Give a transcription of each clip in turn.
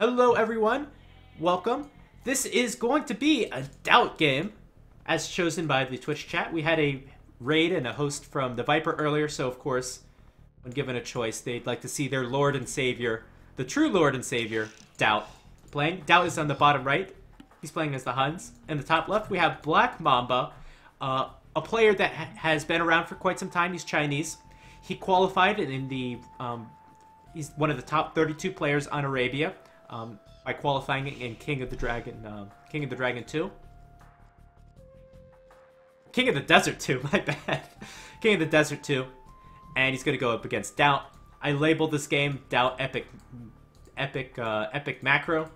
Hello everyone, welcome. This is going to be a DauT game, as chosen by the Twitch chat. We had a raid and a host from the Viper earlier, so of course, when given a choice, they'd like to see their Lord and Savior, the true Lord and Savior, DauT, playing. DauT is on the bottom right. He's playing as the Huns. In the top left, we have BlackMamba, a player that has been around for quite some time. He's Chinese. He qualified in the... he's one of the top 32 players on Arabia. By qualifying in King of the Dragon 2. King of the Desert 2, my bad. King of the Desert 2. And he's going to go up against DauT. I labeled this game DauT Epic Macro.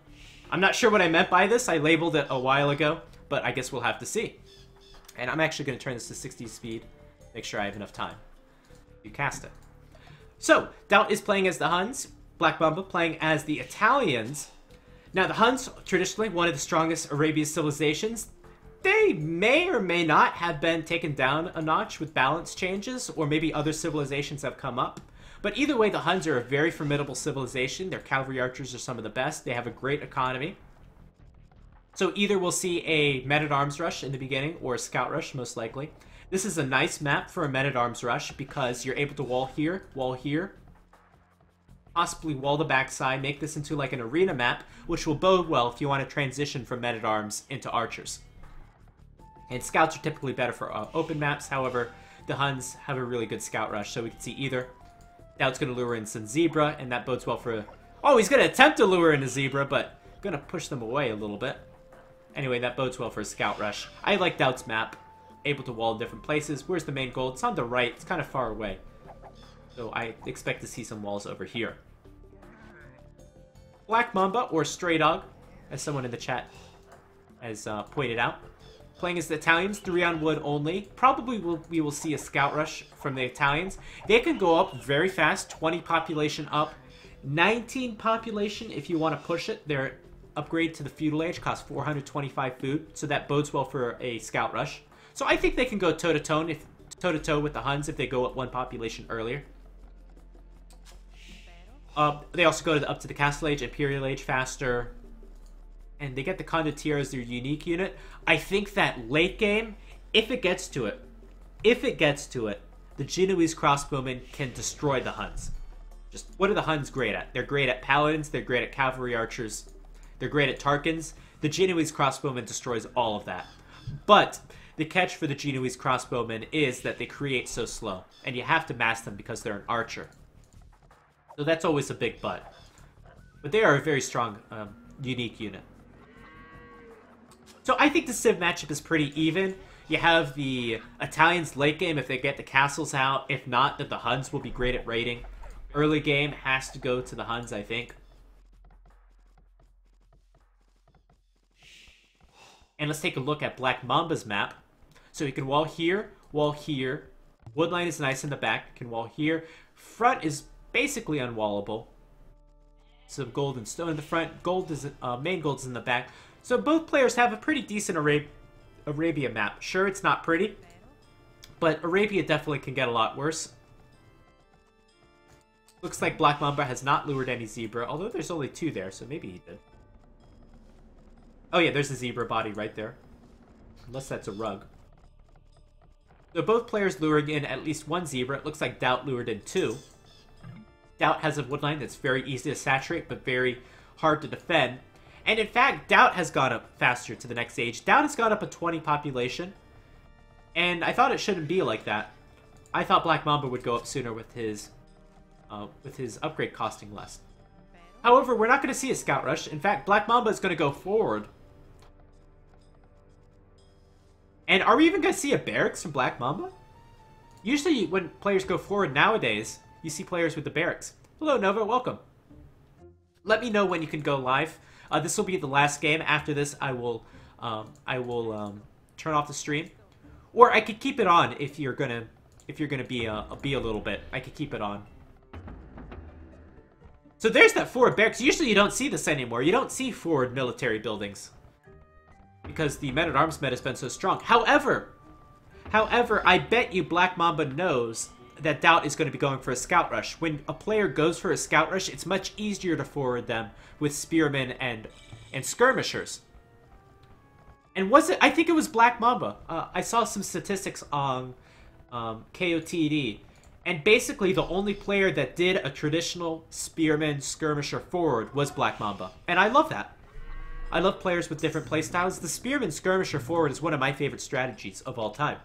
I'm not sure what I meant by this. I labeled it a while ago, but I guess we'll have to see. And I'm actually going to turn this to 60 speed. Make sure I have enough time to cast it. So, DauT is playing as the Huns. BlackMamba playing as the Italians. Now, the Huns, traditionally one of the strongest Arabian civilizations. They may or may not have been taken down a notch with balance changes, or maybe other civilizations have come up. But either way, the Huns are a very formidable civilization. Their cavalry archers are some of the best. They have a great economy. So either we'll see a men-at-arms rush in the beginning, or a scout rush, most likely. This is a nice map for a men-at-arms rush, because you're able to wall here, possibly wall the backside, make this into like an arena map, which will bode well if you want to transition from men-at-arms into archers. And scouts are typically better for open maps. However, the Huns have a really good scout rush, so we can see either DauT's going to lure in some Zebra, and that bodes well for... Oh, he's going to attempt to lure in a Zebra, but going to push them away a little bit. Anyway, that bodes well for a scout rush. I like DauT's map, able to wall different places. Where's the main goal? It's on the right. It's kind of far away. So I expect to see some walls over here. BlackMamba, or Stray Dog, as someone in the chat has pointed out. Playing as the Italians, 3 on wood only. Probably we will see a scout rush from the Italians. They can go up very fast, 20 population up. 19 population if you want to push it. Their upgrade to the Feudal Age costs 425 food, so that bodes well for a scout rush. So I think they can go toe-to-toe with the Huns if they go up 1 population earlier. They also go up to the Castle Age, Imperial Age faster. And they get the Condottiere as their unique unit. I think that late game, if it gets to it, the Genoese crossbowmen can destroy the Huns. Just, what are the Huns great at? They're great at paladins, they're great at cavalry archers, they're great at Tarkans. The Genoese crossbowman destroys all of that. But the catch for the Genoese crossbowmen is that they create so slow. And you have to mass them because they're an archer. So that's always a big but. But they are a very strong, unique unit. So I think the Civ matchup is pretty even. You have the Italians late game if they get the castles out. If not, then the Huns will be great at raiding. Early game has to go to the Huns, I think. And let's take a look at BlackMamba's map. So you can wall here, wall here. Woodline is nice in the back. You can wall here. Front is basically unwallable. Some gold and stone in the front. Gold is main gold is in the back. So both players have a pretty decent Arabia map. Sure, it's not pretty, but Arabia definitely can get a lot worse. Looks like BlackMamba has not lured any Zebra, although there's only 2 there, so maybe he did. Oh yeah, there's a Zebra body right there. Unless that's a rug. So both players luring in at least 1 Zebra. It looks like DauT lured in 2. DauT has a woodline that's very easy to saturate, but very hard to defend. And in fact, DauT has gone up faster to the next age. DauT has gone up a 20 population. And I thought it shouldn't be like that. I thought BlackMamba would go up sooner with his upgrade costing less. However, we're not going to see a scout rush. In fact, BlackMamba is going to go forward. And are we even going to see a barracks from BlackMamba? Usually when players go forward nowadays, you see players with the barracks. Hello, Nova. Welcome. Let me know when you can go live. This will be the last game. After this, I will turn off the stream, or I could keep it on if you're gonna be a little bit. I could keep it on. So there's that forward barracks. Usually you don't see this anymore. You don't see forward military buildings because the men-at-arms meta has been so strong. However, I bet you BlackMamba knows that DauT is going to be going for a scout rush. When a player goes for a scout rush, it's much easier to forward them with spearmen and skirmishers. And was it? I think it was BlackMamba. I saw some statistics on KOTD, and basically the only player that did a traditional spearman skirmisher forward was BlackMamba, and I love that. I love players with different playstyles. The spearman skirmisher forward is one of my favorite strategies of all time,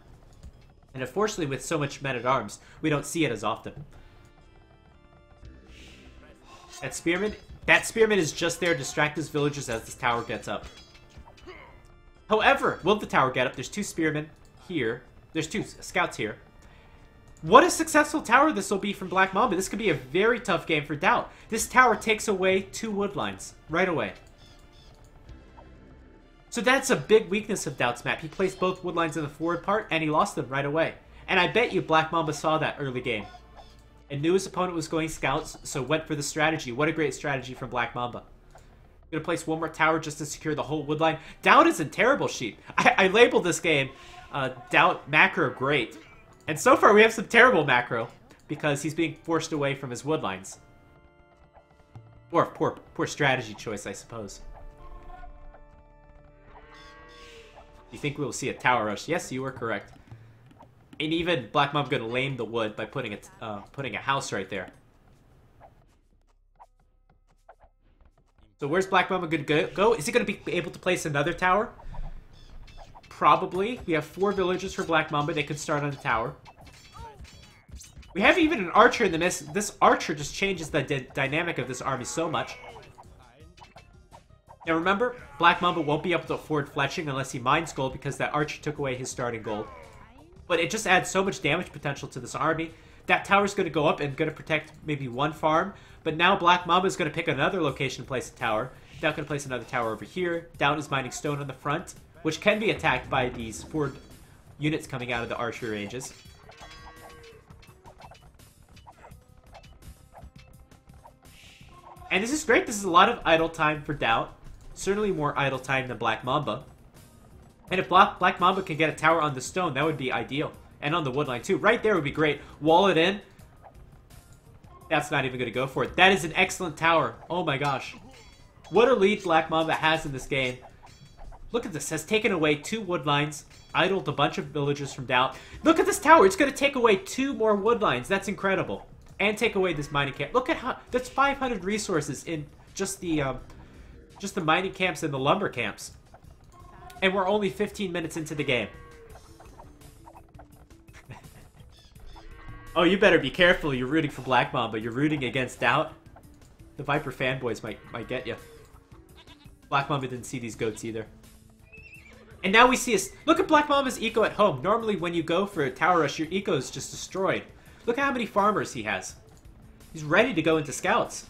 and unfortunately, with so much men-at-arms, we don't see it as often. That spearman is just there to distract his villagers as this tower gets up. However, will the tower get up? There's 2 spearmen here. There's 2 scouts here. What a successful tower this will be from BlackMamba. This could be a very tough game for DauT. This tower takes away 2 wood lines right away. So that's a big weakness of DauT's map. He placed both wood lines in the forward part, and he lost them right away. And I bet you BlackMamba saw that early game and knew his opponent was going scouts, so went for the strategy. What a great strategy from BlackMamba. Gonna place one more tower just to secure the whole wood line. DauT is in terrible shape. I labeled this game DauT macro great. And so far we have some terrible macro because he's being forced away from his wood lines. Or poor strategy choice, I suppose. You think we'll see a tower rush? Yes, you were correct. And even BlackMamba gonna lame the wood by putting a house right there. So where's BlackMamba going to go? Is he going to be able to place another tower? Probably. We have 4 villagers for BlackMamba. They could start on the tower. We have even an archer in the midst. This archer just changes the dynamic of this army so much. Now remember, BlackMamba won't be able to afford fletching unless he mines gold because that archer took away his starting gold. But it just adds so much damage potential to this army. That tower's going to go up and going to protect maybe 1 farm. But now BlackMamba is going to pick another location to place a tower. DauT going to place another tower over here. DauT is mining stone on the front, which can be attacked by these 4 units coming out of the archery ranges. And this is great. This is a lot of idle time for DauT. Certainly more idle time than BlackMamba. And if BlackMamba can get a tower on the stone, that would be ideal. And on the wood line too. Right there would be great. Wall it in. That's not even going to go for it. That is an excellent tower. Oh my gosh. What a lead BlackMamba has in this game. Look at this. Has taken away 2 wood lines. Idled a bunch of villagers from DauT. Look at this tower. It's going to take away 2 more wood lines. That's incredible. And take away this mining camp. Look at how... That's 500 resources in just the mining camps and the lumber camps. And we're only 15 minutes into the game. Oh, you better be careful. You're rooting for BlackMamba. You're rooting against DauT. The Viper fanboys might get you. BlackMamba didn't see these goats either. And now we see us. Look at BlackMamba's eco at home. Normally, when you go for a tower rush, your eco is just destroyed. Look at how many farmers he has. He's ready to go into scouts.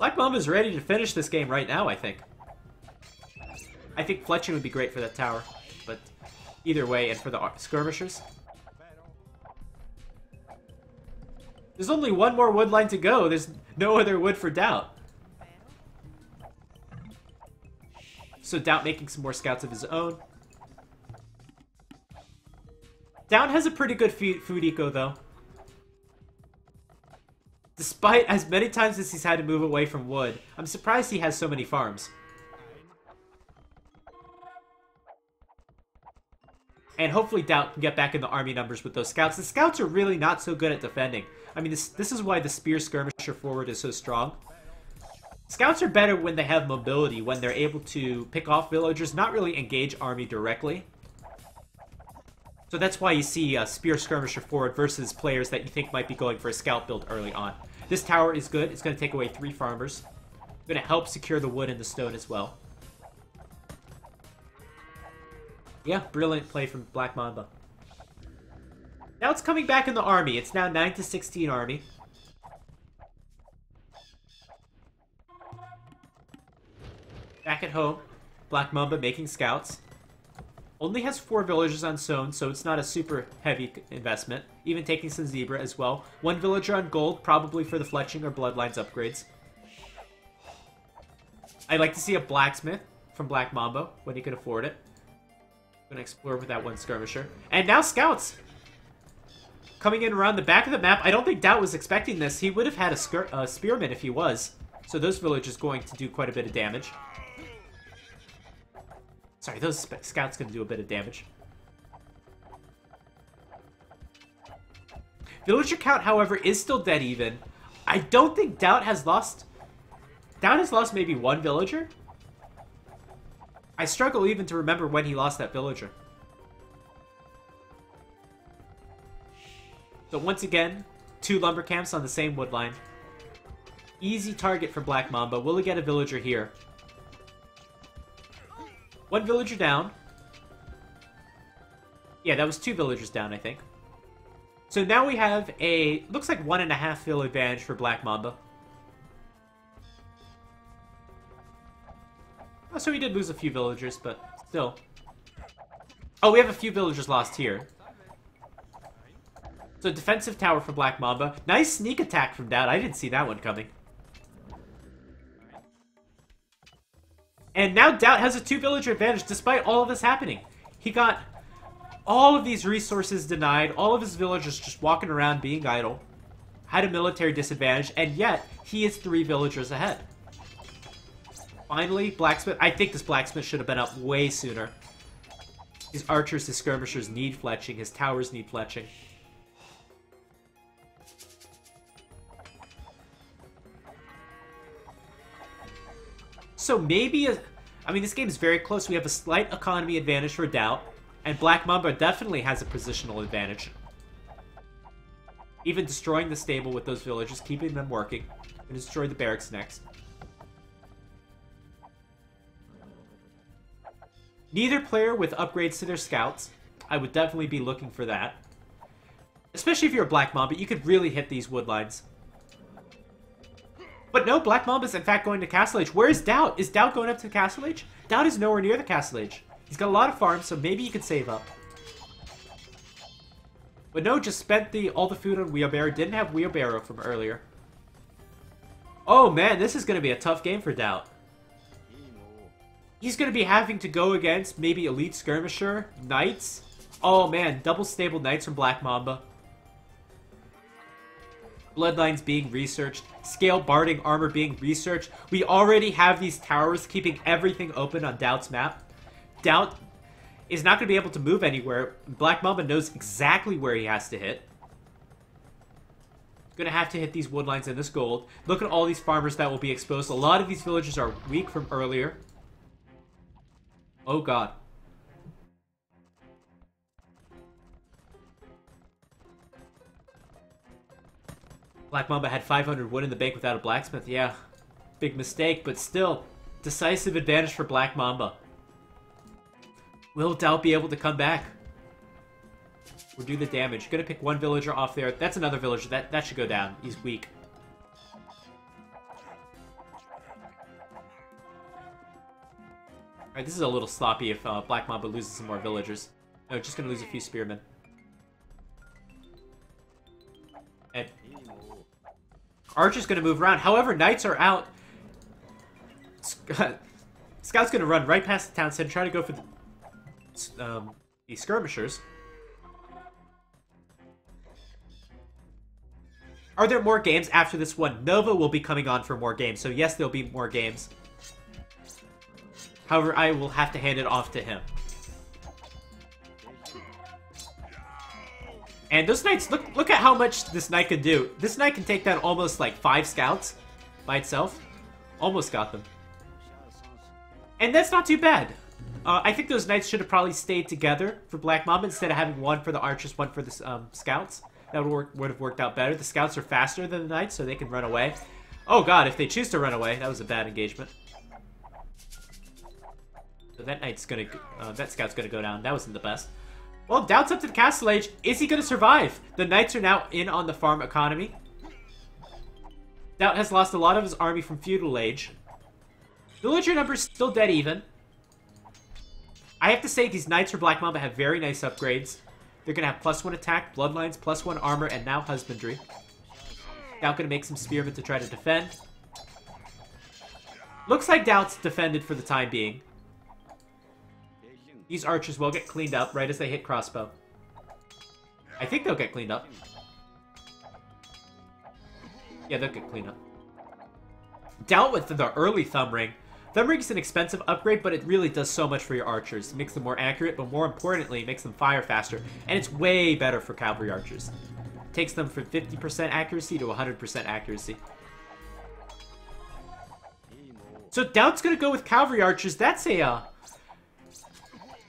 BlackMamba is ready to finish this game right now, I think. I think fletching would be great for that tower. But either way, and for the skirmishers. There's only 1 more wood line to go. There's no other wood for DauT. So DauT making some more scouts of his own. DauT has a pretty good food eco, though. Despite as many times as he's had to move away from wood, I'm surprised he has so many farms. And hopefully DauT can get back in the army numbers with those scouts. The scouts are really not so good at defending. I mean, this is why the spear skirmisher forward is so strong. Scouts are better when they have mobility, when they're able to pick off villagers, not really engage army directly. So that's why you see spear skirmisher forward versus players that you think might be going for a scout build early on. This tower is good. It's going to take away 3 farmers. Going to help secure the wood and the stone as well. Yeah, brilliant play from BlackMamba. Now it's coming back in the army. It's now 9-16 army. Back at home, BlackMamba making scouts. Only has 4 villagers on stone, so it's not a super heavy investment. Even taking some zebra as well. 1 villager on gold, probably for the fletching or bloodlines upgrades. I'd like to see a blacksmith from BlackMamba when he can afford it. Gonna explore with that 1 skirmisher. And now scouts! coming in around the back of the map. I don't think DauT was expecting this. He would have had a spearman if he was. So those villagers going to do quite a bit of damage. Sorry, those scouts going to do a bit of damage. Villager count, however, is still dead even. I don't think DauT has lost... DauT has lost maybe one villager. I struggle even to remember when he lost that villager. So once again, 2 lumber camps on the same wood line. Easy target for BlackMamba. Will he get a villager here? 1 villager down. Yeah, that was 2 villagers down, I think. So now we have a, looks like 1.5 vill advantage for BlackMamba. Oh, so he did lose a few villagers, but still. Oh, we have a few villagers lost here. So defensive tower for BlackMamba. Nice sneak attack from DauT. I didn't see that one coming. And now DauT has a 2 villager advantage despite all of this happening. He got all of these resources denied, all of his villagers just walking around being idle, had a military disadvantage, and yet he is 3 villagers ahead. Finally, blacksmith. I think this blacksmith should have been up way sooner. His archers, his skirmishers need fletching, his towers need fletching. So maybe, I mean, this game is very close. We have a slight economy advantage for DauT, and BlackMamba definitely has a positional advantage. Even destroying the stable with those villagers, keeping them working, and destroy the barracks next. Neither player with upgrades to their scouts. I would definitely be looking for that. Especially if you're a BlackMamba, you could really hit these wood lines. But no, BlackMamba is in fact going to Castle Age. Where is DauT? Is DauT going up to Castle Age? DauT is nowhere near the Castle Age. He's got a lot of farms, so maybe he could save up. But no, just spent all the food on Wheelbarrow. Didn't have Wheelbarrow from earlier. Oh man, this is going to be a tough game for DauT. He's going to be having to go against maybe Elite Skirmisher, Knights. Oh man, double stable Knights from BlackMamba. Bloodlines being researched. Scale Barding armor being researched. We already have these towers keeping everything open on DauT's map. DauT is not going to be able to move anywhere. BlackMamba knows exactly where he has to hit. Going to have to hit these wood lines and this gold. Look at all these farmers that will be exposed. A lot of these villagers are weak from earlier. Oh god. BlackMamba had 500 wood in the bank without a blacksmith. Yeah, big mistake, but still, decisive advantage for BlackMamba. Will DauT be able to come back? Or do the damage? Gonna pick 1 villager off there. That's another villager. That should go down. He's weak. Alright, this is a little sloppy if BlackMamba loses some more villagers. No, just gonna lose a few spearmen. And Archer's gonna move around. However, Knights are out. Scout's gonna run right past the town center, try to go for the skirmishers. Are there more games after this one? Nova will be coming on for more games, so yes, there'll be more games. However, I will have to hand it off to him. And those knights, look at how much this knight can do. This knight can take down almost like 5 scouts by itself. Almost got them. And that's not too bad. I think those knights should have probably stayed together for BlackMamba instead of having 1 for the archers, 1 for the scouts. That would have worked out better. The scouts are faster than the knights, so they can run away. Oh god, if they choose to run away, that was a bad engagement. So that knight's gonna, that scout's gonna go down. That wasn't the best. Well, DauT's up to the Castle Age. Is he gonna survive? The knights are now in on the farm economy. DauT has lost a lot of his army from Feudal Age. Villager numbers still dead even. I have to say, these knights for BlackMamba have very nice upgrades. They're gonna have +1 attack, bloodlines, +1 armor, and now husbandry. DauT gonna make some spearmen to try to defend. Looks like DauT's defended for the time being. These archers will get cleaned up right as they hit crossbow. I think they'll get cleaned up. Yeah, they'll get cleaned up. DauT with the early Thumb Ring. Thumb Ring is an expensive upgrade, but it really does so much for your archers. It makes them more accurate, but more importantly, it makes them fire faster. And it's way better for cavalry archers. It takes them from 50% accuracy to 100% accuracy. So DauT's gonna go with cavalry archers. That's a...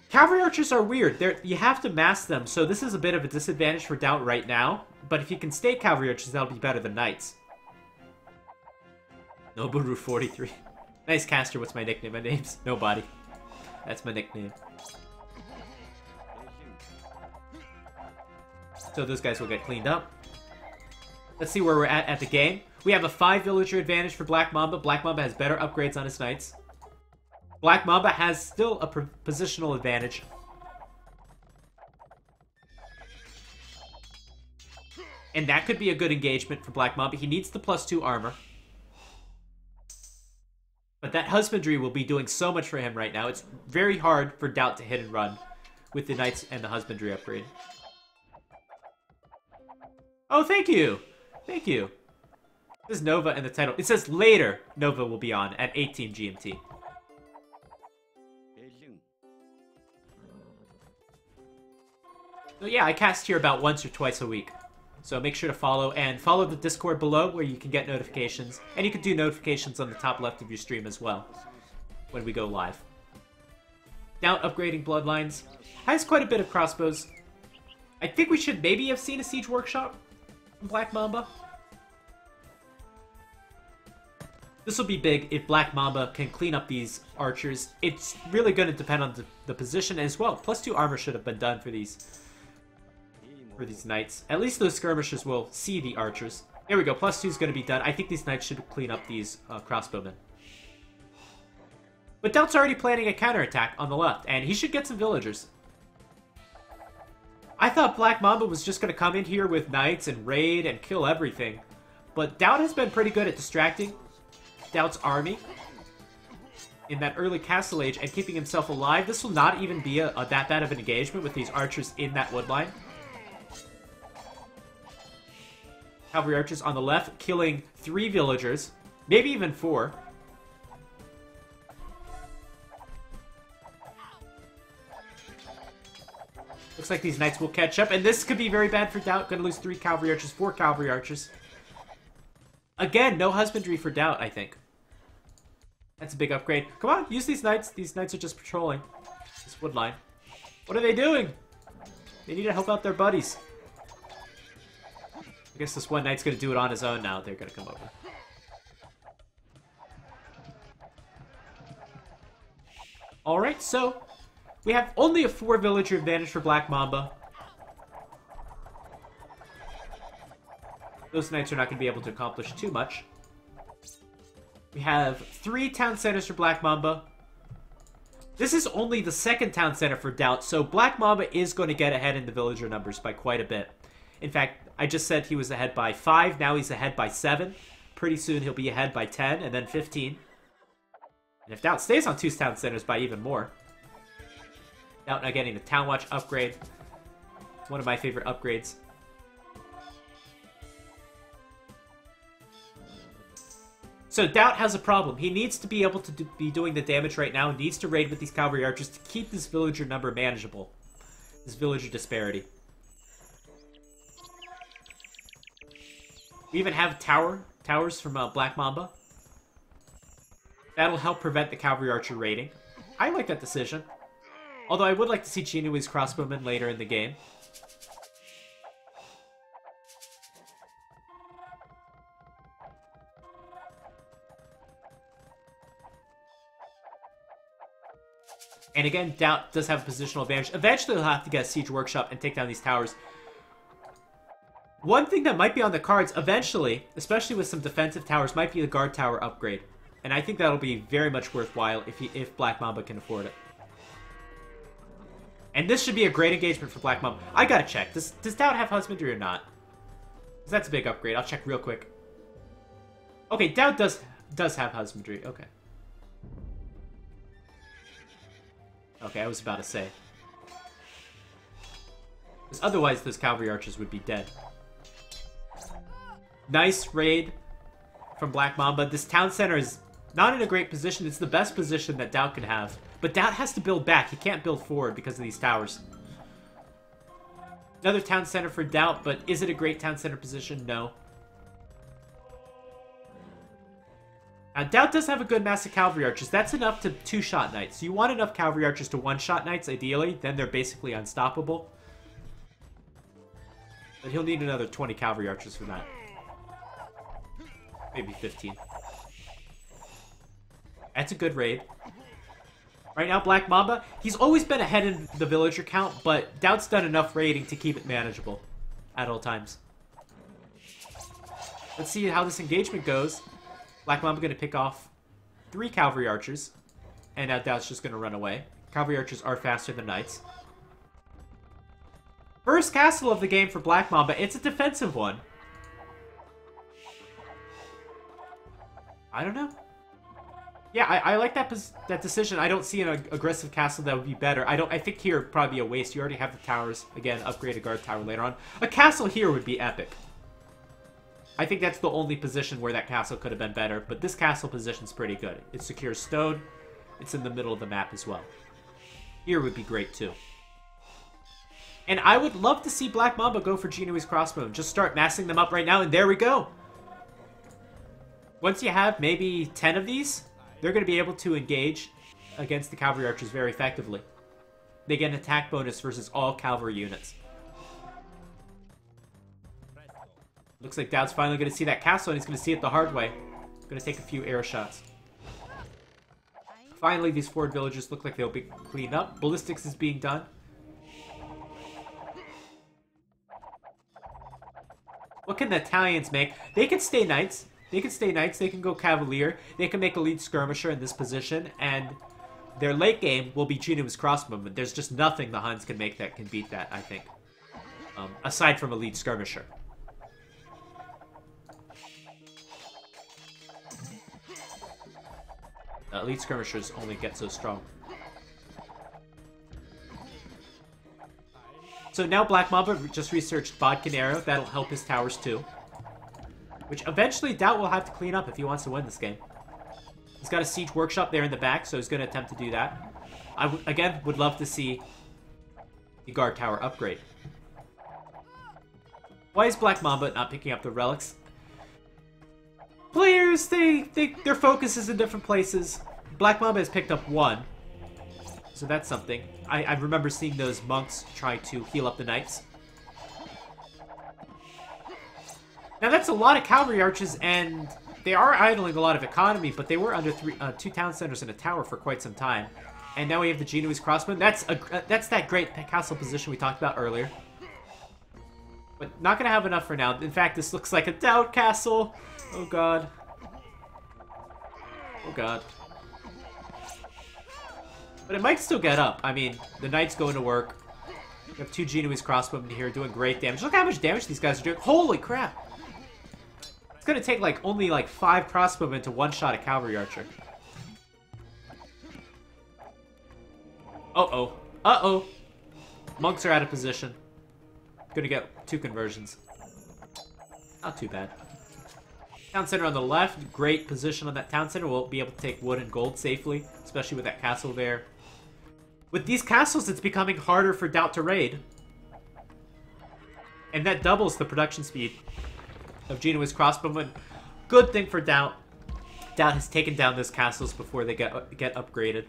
Cavalry archers are weird. You have to mass them, so this is a bit of a disadvantage for DauT right now. But if you can stay cavalry archers, that'll be better than knights. Noboru 43. Nice caster, what's my nickname? My name's Nobody. That's my nickname. So those guys will get cleaned up. Let's see where we're at the game. We have a 5 villager advantage for BlackMamba. BlackMamba has better upgrades on his knights. BlackMamba has still a positional advantage. And that could be a good engagement for BlackMamba. He needs the +2 armor. But that husbandry will be doing so much for him right now. It's very hard for DauT to hit and run with the knights and the husbandry upgrade. Oh, thank you! Thank you. This is Nova in the title. It says later Nova will be on at 18 GMT. So yeah, I cast here about once or twice a week. So make sure to follow, and follow the Discord below where you can get notifications. And you can do notifications on the top left of your stream as well when we go live. DauT upgrading bloodlines. Has quite a bit of crossbows. I think we should maybe have seen a siege workshop from BlackMamba. This will be big if BlackMamba can clean up these archers. It's really going to depend on the position as well. +2 armor should have been done for these knights. At least those skirmishers will see the archers. There we go. +2 is going to be done. I think these knights should clean up these crossbowmen. But DauT's already planning a counterattack on the left, and he should get some villagers. I thought BlackMamba was just going to come in here with knights and raid and kill everything. But DauT has been pretty good at distracting DauT's army in that early Castle Age and keeping himself alive. This will not even be that bad of an engagement with these archers in that woodline. Cavalry archers on the left, killing 3 villagers. Maybe even 4. Looks like these knights will catch up, and this could be very bad for DauT. Gonna lose 3 cavalry archers, 4 cavalry archers. Again, no husbandry for DauT, I think. That's a big upgrade. Come on, use these knights. These knights are just patrolling this woodline. What are they doing? They need to help out their buddies. I guess this one knight's gonna do it on his own now. They're gonna come over. Alright, so we have only a 4 villager advantage for BlackMamba. Those knights are not going to be able to accomplish too much. We have 3 town centers for BlackMamba. This is only the 2nd town center for DauT, so BlackMamba is going to get ahead in the villager numbers by quite a bit. In fact, I just said he was ahead by 5, now he's ahead by 7. Pretty soon he'll be ahead by 10, and then 15. And if DauT stays on 2 town centers, by even more. DauT now getting the Town Watch upgrade. One of my favorite upgrades. So DauT has a problem. He needs to be able to be doing the damage right now. Needs to raid with these cavalry archers to keep this villager number manageable. This villager disparity. We even have towers from BlackMamba. That'll help prevent the cavalry archer raiding. I like that decision. Although I would like to see Chinui's crossbowmen later in the game. And again, DauT does have a positional advantage. Eventually, they'll have to get a siege workshop and take down these towers. One thing that might be on the cards eventually, especially with some defensive towers, might be the guard tower upgrade. And I think that'll be very much worthwhile if BlackMamba can afford it. And this should be a great engagement for BlackMamba. I gotta check. Does DauT have husbandry or not? Because that's a big upgrade. I'll check real quick. Okay, DauT does have husbandry. Okay. Okay, I was about to say. Because otherwise, those cavalry archers would be dead. Nice raid from BlackMamba. This town center is not in a great position. It's the best position that DauT can have. But DauT has to build back. He can't build forward because of these towers. Another town center for DauT, but is it a great town center position? No. DauT does have a good mass of cavalry archers. That's enough to two-shot knights. You want enough cavalry archers to one-shot knights, ideally. Then they're basically unstoppable. But he'll need another 20 cavalry archers for that. Maybe 15. That's a good raid. Right now, BlackMamba, he's always been ahead in the villager count, but DauT's done enough raiding to keep it manageable at all times. Let's see how this engagement goes. BlackMamba going to pick off 3 cavalry archers, and now DauT's just going to run away. Cavalry archers are faster than knights. First castle of the game for BlackMamba. It's a defensive one. I don't know. Yeah, I like that decision. I don't see an aggressive castle that would be better. I think here would probably be a waste. You already have the towers. Again, upgrade a guard tower later on. A castle here would be epic. I think that's the only position where that castle could have been better. But this castle position's pretty good. It secures stone. It's in the middle of the map as well. Here would be great too. And I would love to see BlackMamba go for Genoese crossbow. Just start massing them up right now, and there we go. Once you have maybe 10 of these, they're going to be able to engage against the cavalry archers very effectively. They get an attack bonus versus all cavalry units. Looks like DauT's finally going to see that castle, and he's going to see it the hard way. Going to take a few arrow shots. Finally, these forward villagers look like they'll be cleaned up. Ballistics is being done. What can the Italians make? They can stay knights. They can stay knights. They can go cavalier. They can make a lead skirmisher in this position. And their late game will be Genoese crossbowmen. There's just nothing the Huns can make that can beat that, I think. Aside from a lead skirmisher. Lead skirmishers only get so strong. So now BlackMamba just researched Bodkin Arrow. That'll help his towers too. Which eventually DauT will have to clean up if he wants to win this game. He's got a siege workshop there in the back, so he's going to attempt to do that. I, again, would love to see the guard tower upgrade. Why is BlackMamba not picking up the relics? Players, their focus is in different places. BlackMamba has picked up 1. So that's something. I remember seeing those monks try to heal up the knights. Now that's a lot of cavalry archers, and they are idling a lot of economy, but they were under 2 town centers and a tower for quite some time. And now we have the Genoese crossbow. That's that great castle position we talked about earlier. But not going to have enough for now. In fact, this looks like a DauT castle. Oh god. Oh god. But it might still get up. I mean, the knight's going to work. We have 2 Genoese crossbowmen here doing great damage. Look how much damage these guys are doing. Holy crap! It's going to take only 5 crossbowmen to one-shot a cavalry archer. Uh-oh. Uh-oh. Monks are out of position. Gonna get 2 conversions. Not too bad. Town center on the left. Great position on that town center. We'll be able to take wood and gold safely, especially with that castle there. With these castles, it's becoming harder for DauT to raid. And that doubles the production speed of Genoese crossbowmen. Good thing for DauT. DauT has taken down those castles before they get upgraded.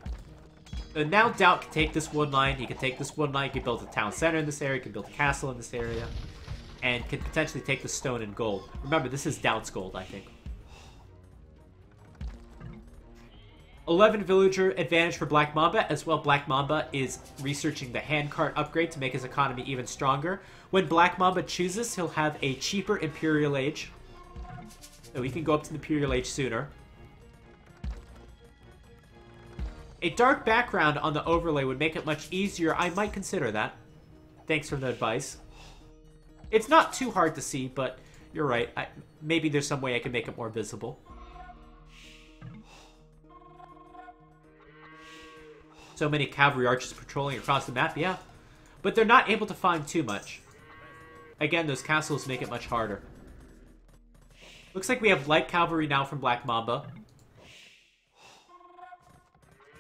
And now DauT can take this wood line. He can take this wood line. He can build a town center in this area. He can build a castle in this area. And can potentially take the stone and gold. Remember, this is DauT's gold, I think. 11 villager advantage for BlackMamba. As well, BlackMamba is researching the handcart upgrade to make his economy even stronger. When BlackMamba chooses, he'll have a cheaper Imperial Age. So he can go up to the Imperial Age sooner. A dark background on the overlay would make it much easier. I might consider that. Thanks for the advice. It's not too hard to see, but you're right. Maybe there's some way I can make it more visible. So many cavalry archers patrolling across the map, yeah. But they're not able to find too much. Again, those castles make it much harder. Looks like we have light cavalry now from BlackMamba.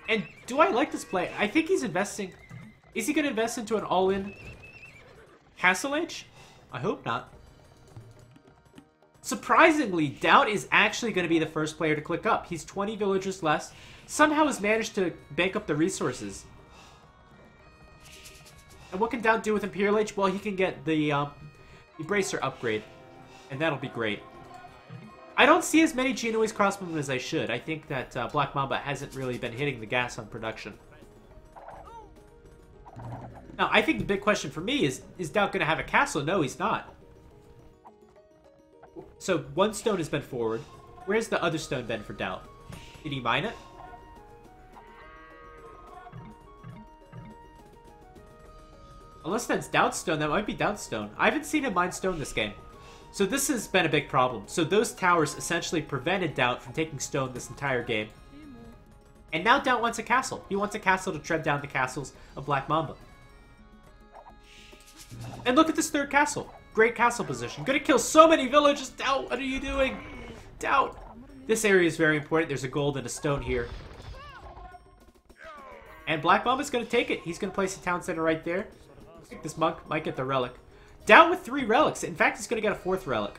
And do I like this play? I think he's investing... Is he going to invest into an all-in Castle Age? I hope not. Surprisingly, DauT is actually going to be the first player to click up. He's 20 villagers less. Somehow has managed to bank up the resources. And what can DauT do with Imperial Age? Well, he can get the Bracer upgrade. And that'll be great. I don't see as many Genoese crossbowmen as I should. I think that BlackMamba hasn't really been hitting the gas on production. Now, I think the big question for me is DauT going to have a castle? No, he's not. So, one stone has been forward. Where's the other stone been for DauT? Did he mine it? Unless that's DauT's stone, that might be DauT's stone. I haven't seen him mine stone this game. So this has been a big problem. So those towers essentially prevented DauT from taking stone this entire game. And now DauT wants a castle. He wants a castle to tread down the castles of BlackMamba. And look at this third castle. Great castle position. Gonna kill so many villages. DauT, what are you doing? DauT. This area is very important. There's a gold and a stone here. And BlackMamba's gonna take it. He's gonna place a town center right there. I think this monk might get the relic. DauT with 3 relics. In fact, he's gonna get a 4th relic.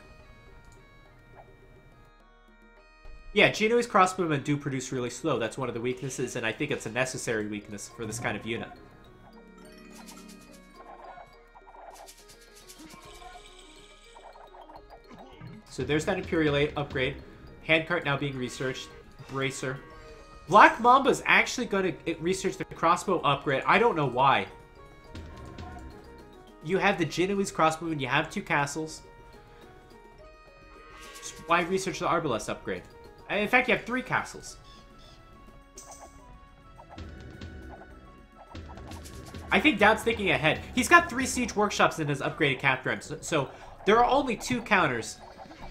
Yeah, Genoese crossbowmen do produce really slow. That's one of the weaknesses, and I think it's a necessary weakness for this kind of unit. So there's that Imperial Aid upgrade. Handcart now being researched. Bracer. BlackMamba's actually going to research the crossbow upgrade. I don't know why. You have the Genoese crossbowman. You have 2 castles. Why research the Arbalest upgrade? In fact, you have 3 castles. I think DauT's thinking ahead. He's got 3 siege workshops in his upgraded cap rams. So there are only 2 counters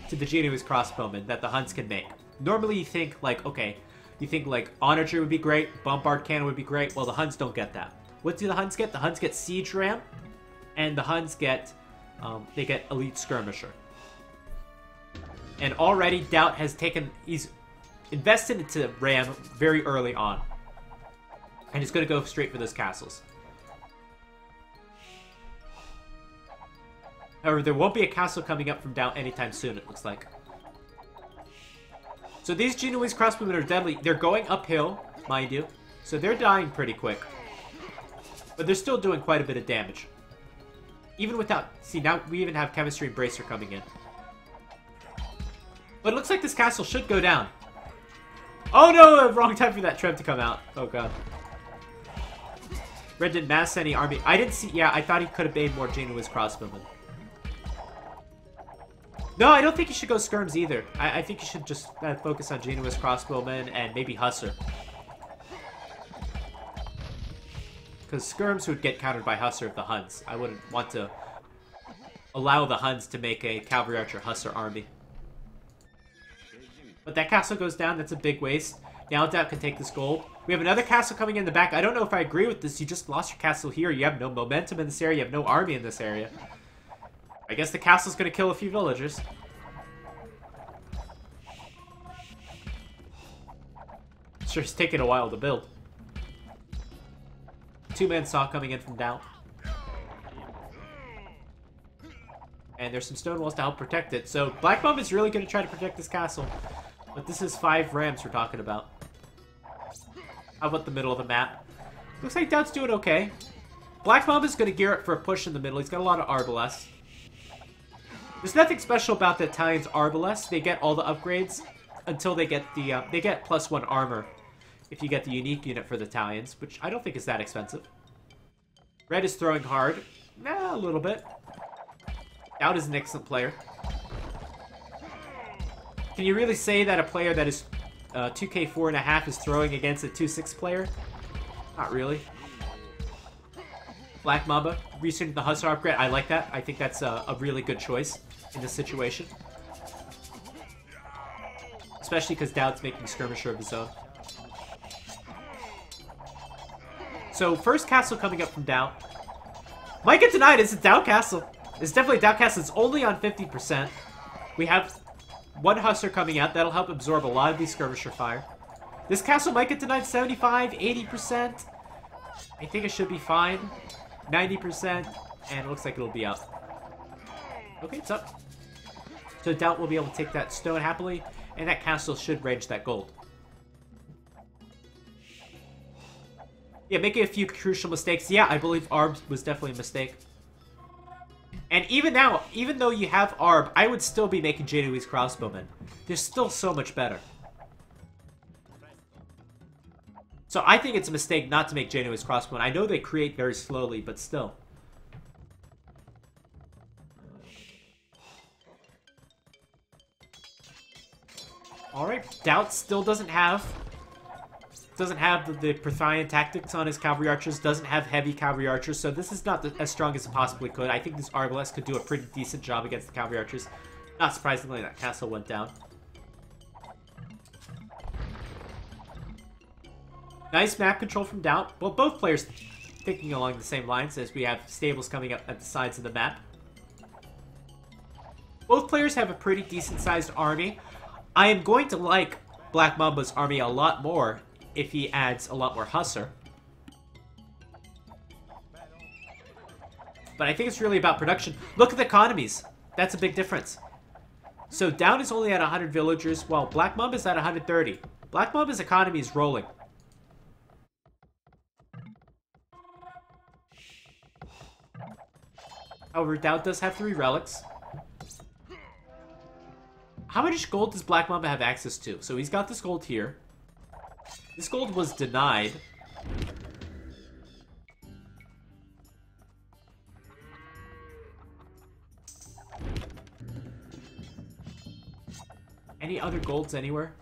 to the Genoese crossbowmen that the Huns can make. Normally you think like, okay, you think like Onager would be great, Bombard Cannon would be great. Well, the Huns don't get that. What do the Huns get? The Huns get Siege Ram, and the Huns get, they get Elite Skirmisher. And already DauT has he's invested into Ram very early on. And he's going to go straight for those castles. However, there won't be a castle coming up from DauT anytime soon, it looks like. So these Genoese crossbowmen are deadly. They're going uphill, mind you. So they're dying pretty quick. But they're still doing quite a bit of damage. Even without... See, now we even have Chemistry and Bracer coming in. But it looks like this castle should go down. Oh no! Wrong time for that Trev to come out. Oh god. Red didn't mass any army. I didn't see... Yeah, I thought he could have made more Genoese crossbowmen. No, I don't think you should go Skirms either. I think you should just focus on Genoese crossbowmen and maybe Hussar. Because Skirms would get countered by Hussar of the Huns. I wouldn't want to allow the Huns to make a Cavalry Archer Hussar army. But that castle goes down. That's a big waste. Now DauT can take this gold. We have another castle coming in the back. I don't know if I agree with this. You just lost your castle here. You have no momentum in this area. You have no army in this area. I guess the castle's going to kill a few villagers. Sure, it's taking a while to build. 2-man saw coming in from DauT. And there's some stone walls to help protect it. So BlackMamba is really going to try to protect this castle. But this is 5 rams we're talking about. How about the middle of the map? Looks like DauT's doing okay. BlackMamba is going to gear up for a push in the middle. He's got a lot of Arbalest. There's nothing special about the Italians' Arbalest. They get all the upgrades until they get the they get +1 armor if you get the unique unit for the Italians, which I don't think is that expensive. Red is throwing hard. Nah, a little bit. DauT is an excellent player. Can you really say that a player that is 2k 4.5 is throwing against a 2-6 player? Not really. BlackMamba, researching the Hussar upgrade. I like that. I think that's a really good choice in this situation. Especially because DauT's making Skirmisher of his own. So, first castle coming up from DauT. Might get denied. It's a DauT castle. It's definitely a DauT castle. It's only on 50%. We have one Hussar coming out. That'll help absorb a lot of these skirmisher fire. This castle might get denied 75, 80%. I think it should be fine. 90%, and it looks like it'll be up. Okay, it's up. So DauT will be able to take that stone happily, and that castle should range that gold. Yeah, making a few crucial mistakes. Yeah, I believe Arb was definitely a mistake. And even now, even though you have Arb, I would still be making Genoese crossbowmen. They're still so much better. So I think it's a mistake not to make Genoese crossbowmen. I know they create very slowly, but still. Alright, DauT still doesn't have the Prathian tactics on his cavalry archers, doesn't have heavy cavalry archers, so this is not as strong as it possibly could. I think this Arbalest could do a pretty decent job against the cavalry archers. Not surprisingly, that castle went down. Nice map control from DauT. Well, both players thinking along the same lines as we have stables coming up at the sides of the map. Both players have a pretty decent-sized army. I am going to like BlackMamba's army a lot more if he adds a lot more Hussar. But I think it's really about production. Look at the economies. That's a big difference. So DauT is only at 100 villagers, while BlackMamba is at 130. BlackMamba's economy is rolling. However, DauT does have 3 relics. How much gold does BlackMamba have access to? So he's got this gold here. This gold was denied. Any other golds anywhere?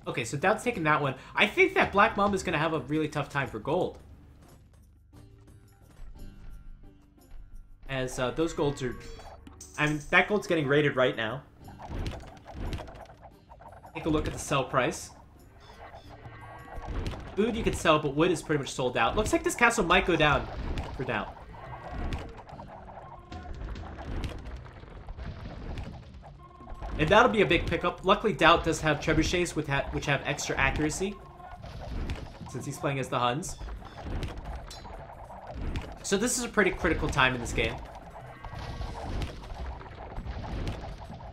Okay, so DauT's taking that one. I think that BlackMamba is going to have a really tough time for gold. As those golds are... I mean, that gold's getting rated right now. Take a look at the sell price. Food you could sell, but wood is pretty much sold out. Looks like this castle might go down for DauT. And that'll be a big pickup. Luckily, DauT does have trebuchets which have extra accuracy, since he's playing as the Huns. So this is a pretty critical time in this game.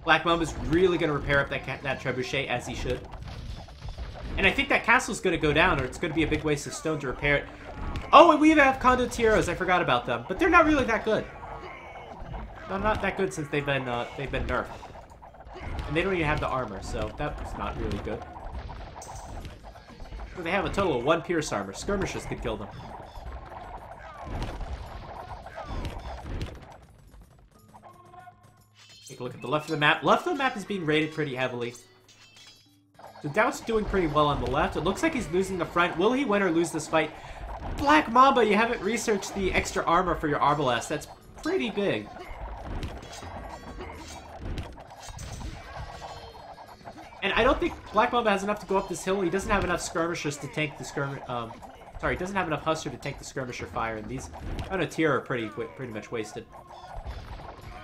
BlackMamba's really going to repair up that trebuchet, as he should. And I think that castle's going to go down, or it's going to be a big waste of stone to repair it. Oh, and we even have condotieros. I forgot about them. But they're not really that good. They're not that good since they've been nerfed. And they don't even have the armor, so that's not really good. But they have a total of 1 pierce armor. Skirmishers could kill them. Take a look at the left of the map. Left of the map is being raided pretty heavily. So DauT's doing pretty well on the left. It looks like he's losing the front. Will he win or lose this fight? BlackMamba, you haven't researched the extra armor for your Arbalest. That's pretty big. And I don't think BlackMamba has enough to go up this hill. He doesn't have enough skirmishers to tank the sorry, he doesn't have enough Hussar to tank the skirmisher fire. And these condottieri are pretty much wasted.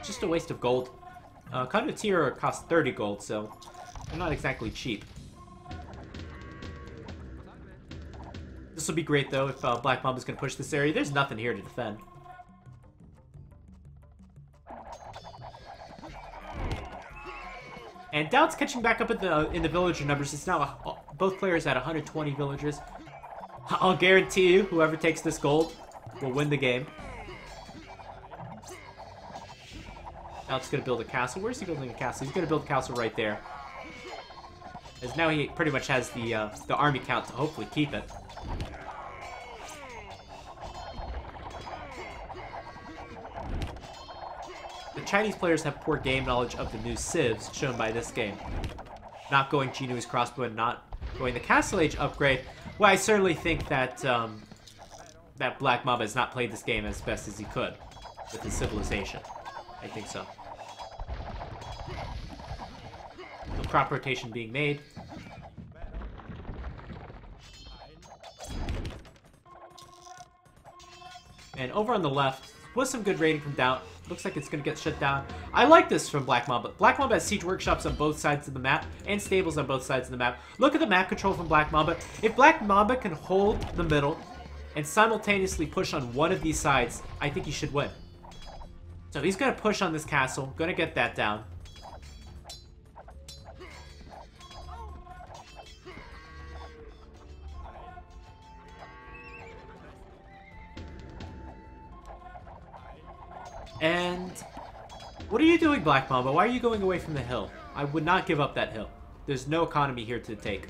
Just a waste of gold. Condottieri cost 30 gold, so they're not exactly cheap. This will be great, though, if BlackMamba is going to push this area. There's nothing here to defend. And DauT's catching back up in the villager numbers. It's now both players at 120 villagers. I'll guarantee you, whoever takes this gold will win the game. DauT's going to build a castle. Where's he building a castle? He's going to build a castle right there. As now he pretty much has the army count to hopefully keep it. The Chinese players have poor game knowledge of the new civs shown by this game. Not going Genoese crossbow and not going the Castle Age upgrade. Well, I certainly think that that BlackMamba has not played this game as best as he could with his civilization. I think so. The crop rotation being made. And over on the left, Was some good raiding from DauT. Looks like it's going to get shut down. I like this from BlackMamba. BlackMamba has siege workshops on both sides of the map and stables on both sides of the map. Look at the map control from BlackMamba. If BlackMamba can hold the middle and simultaneously push on one of these sides, I think he should win. So he's going to push on this castle. Going to get that down. And what are you doing, BlackMamba? Why are you going away from the hill? I would not give up that hill. There's no economy here to take.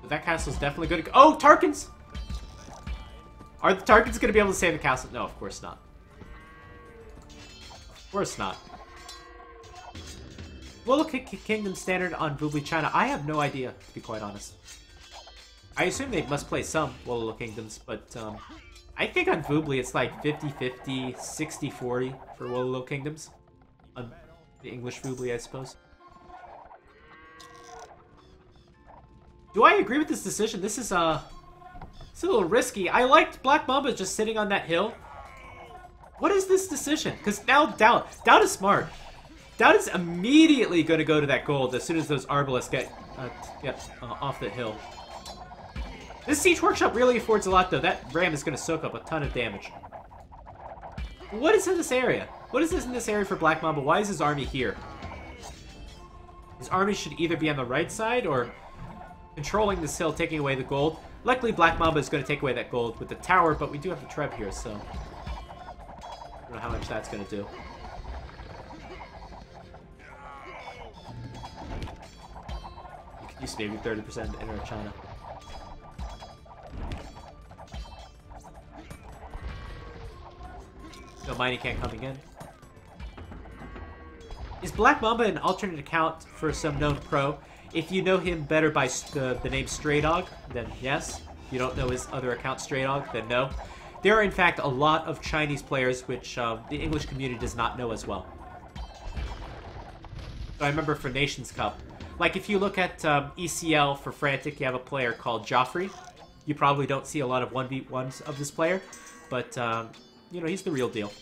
But that castle's definitely going to go. Oh, Tarkans! Are the Tarkans going to be able to save the castle? No, of course not. Of course not. Willow Kingdom standard on Voobly China. I have no idea, to be quite honest. I assume they must play some Willow Kingdoms, but I think on Voobly it's like 50-50, 60-40 for Willow Kingdoms. On the English Voobly, I suppose. Do I agree with this decision? This is it's a little risky. I liked BlackMamba just sitting on that hill. What is this decision? Because now DauT is smart. DauT is immediately going to go to that gold as soon as those Arbalists get off the hill. This Siege Workshop really affords a lot, though. That Ram is going to soak up a ton of damage. What is in this area? What is this in this area for BlackMamba? Why is his army here? His army should either be on the right side or controlling this hill, taking away the gold. Luckily, BlackMamba is going to take away that gold with the tower, but we do have the Treb here, so I don't know how much that's going to do. You could use maybe 30% to enter China. No mining camp coming in. Is BlackMamba an alternate account for some known pro? If you know him better by the name Stray Dog, then yes. If you don't know his other account, Stray Dog, then no. There are, in fact, a lot of Chinese players which the English community does not know as well. So I remember for Nations Cup. Like, if you look at ECL for Frantic, you have a player called Joffrey. You probably don't see a lot of 1v1s of this player, but you know, he's the real deal.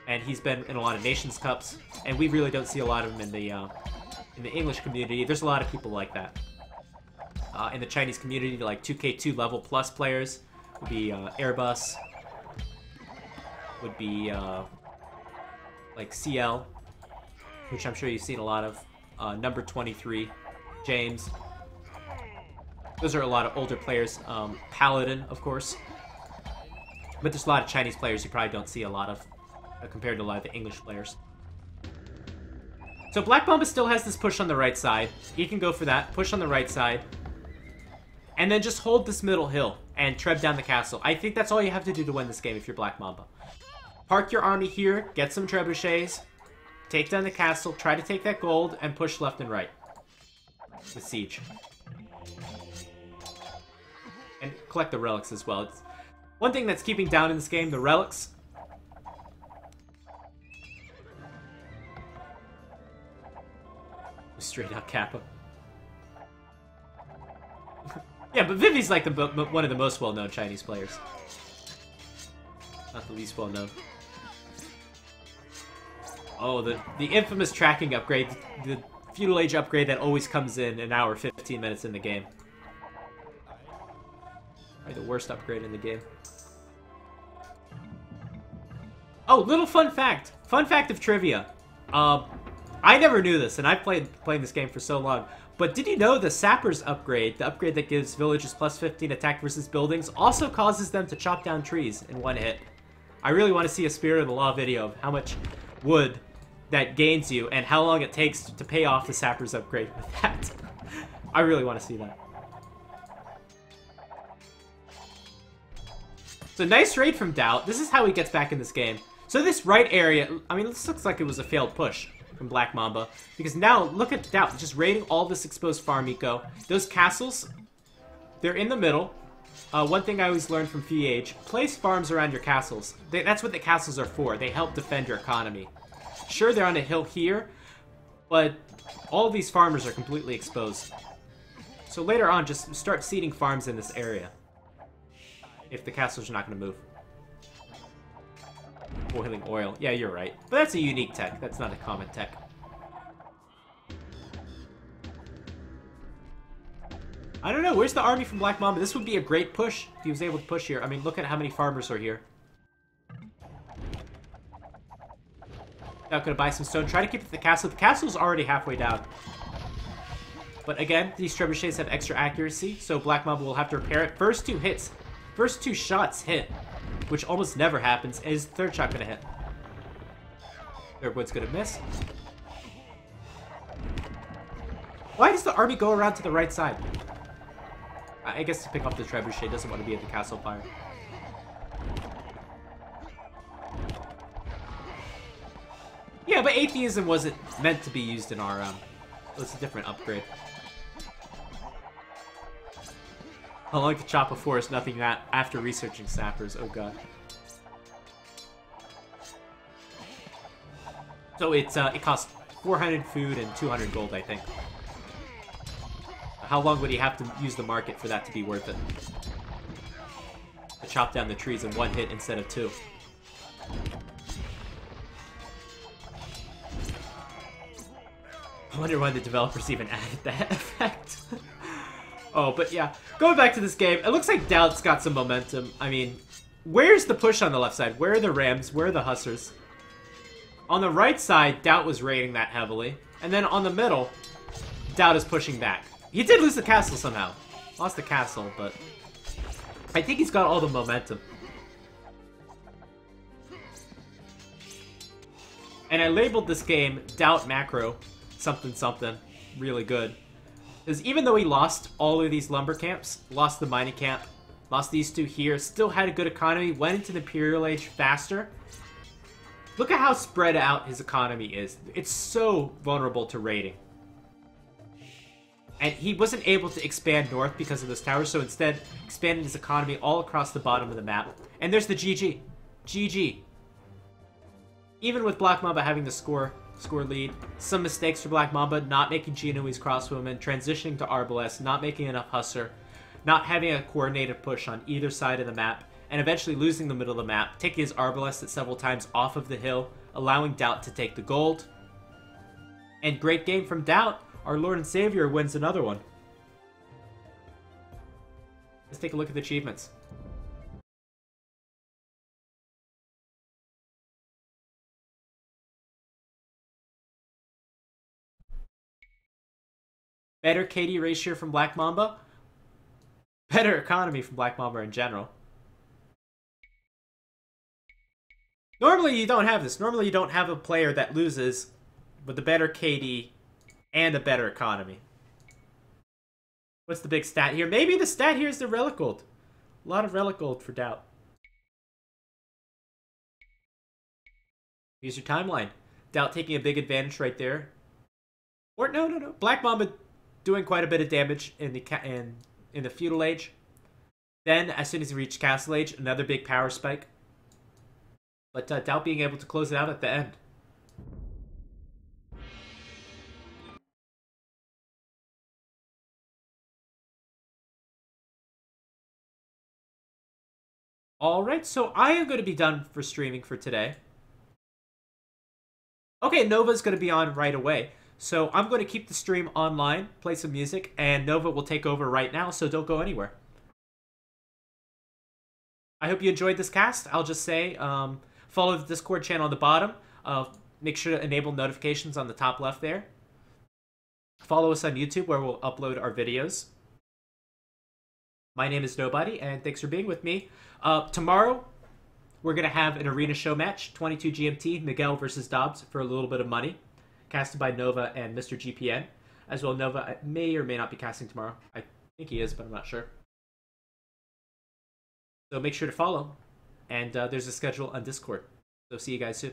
And he's been in a lot of Nations Cups, and we really don't see a lot of him in the English community. There's a lot of people like that. In the Chinese community, like 2K2 level plus players would be Airbus, would be like CL, which I'm sure you've seen a lot of. Number 23, James. Those are a lot of older players. Paladin, of course. But there's a lot of Chinese players you probably don't see a lot of compared to a lot of the English players. So BlackMamba still has this push on the right side. He can go for that, push on the right side, and then just hold this middle hill and tread down the castle. I think that's all you have to do to win this game if you're BlackMamba. Park your army here, get some trebuchets, take down the castle, try to take that gold, and push left and right with siege. And collect the relics as well. It's one thing that's keeping down in this game, the relics. Straight out Kappa. Yeah, but Vivi's like one of the most well-known Chinese players. Not the least well-known. Oh, the infamous tracking upgrade. The Feudal Age upgrade that always comes in an hour, 15 minutes in the game. Probably the worst upgrade in the game. Oh, little fun fact. Fun fact of trivia. I never knew this, and I've playing this game for so long. But did you know the Sappers upgrade, the upgrade that gives villagers plus 15 attack versus buildings, also causes them to chop down trees in one hit? I really want to see a Spirit of the Law video of how much wood that gains you and how long it takes to pay off the Sappers upgrade with that. I really want to see that. So nice raid from DauT. This is how he gets back in this game. So this right area, I mean, this looks like it was a failed push from BlackMamba, because now look at DauT just raiding all this exposed farm eco. Those castles, they're in the middle. One thing I always learned from FEH, place farms around your castles. That's what the castles are for. They help defend your economy. Sure, they're on a hill here, but all these farmers are completely exposed. So later on, just start seeding farms in this area if the castles are not going to move. Boiling oil. Yeah, you're right. But that's a unique tech. That's not a common tech. I don't know. Where's the army from BlackMamba? This would be a great push if he was able to push here. I mean, look at how many farmers are here. Now, gonna buy some stone. Try to keep it at the castle. The castle's already halfway down. But again, these trebuchets have extra accuracy, so BlackMamba will have to repair it. First two hits. First two shots hit, which almost never happens. Is the third shot gonna hit? Third one's gonna miss. Why does the army go around to the right side? I guess to pick up the trebuchet, doesn't want to be at the castle fire. Yeah, but atheism wasn't meant to be used in our, it's a different upgrade. How long to chop a forest, nothing that after researching sappers, oh god. So it's, it costs 400 food and 200 gold, I think. How long would he have to use the market for that to be worth it? To chop down the trees in one hit instead of two. I wonder why the developers even added that effect. Oh, but yeah. Going back to this game, it looks like DauT's got some momentum. I mean, where's the push on the left side? Where are the Rams? Where are the Hussars? On the right side, DauT was raiding that heavily. And then on the middle, DauT is pushing back. He did lose the castle somehow. Lost the castle, but I think he's got all the momentum. And I labeled this game DauT Macro something something really good. Because even though he lost all of these lumber camps, lost the mining camp, lost these two here, still had a good economy, went into the Imperial Age faster. Look at how spread out his economy is. It's so vulnerable to raiding. And he wasn't able to expand north because of those towers, so instead expanded his economy all across the bottom of the map. And there's the GG. GG. Even with BlackMamba having the score lead, some mistakes for BlackMamba, not making Genoese crossbowmen, transitioning to Arbalest, not making enough Hussar, not having a coordinated push on either side of the map, and eventually losing the middle of the map, taking his Arbalest several times off of the hill, allowing DauT to take the gold. And great game from DauT. Our Lord and Savior wins another one. Let's take a look at the achievements. Better KD ratio from BlackMamba. Better economy from BlackMamba in general. Normally you don't have this. Normally you don't have a player that loses with a better KD and a better economy. What's the big stat here? Maybe the stat here is the relic gold. A lot of relic gold for DauT. Here's your timeline. DauT taking a big advantage right there. Or no. BlackMamba doing quite a bit of damage in the Feudal Age. Then, as soon as he reached Castle Age, another big power spike. But DauT being able to close it out at the end. Alright, so I am going to be done for streaming for today. Okay, Nova's going to be on right away. So I'm going to keep the stream online, play some music, and Nova will take over right now, so don't go anywhere. I hope you enjoyed this cast. I'll just say, follow the Discord channel on the bottom. Make sure to enable notifications on the top left there. Follow us on YouTube, where we'll upload our videos. My name is Nobody, and thanks for being with me. Tomorrow, we're going to have an arena show match, 22 GMT, Miguel versus Dobbs, for a little bit of money. Casted by Nova and Mr. GPN. As well, Nova may or may not be casting tomorrow. I think he is, but I'm not sure. So make sure to follow. And there's a schedule on Discord. So see you guys soon.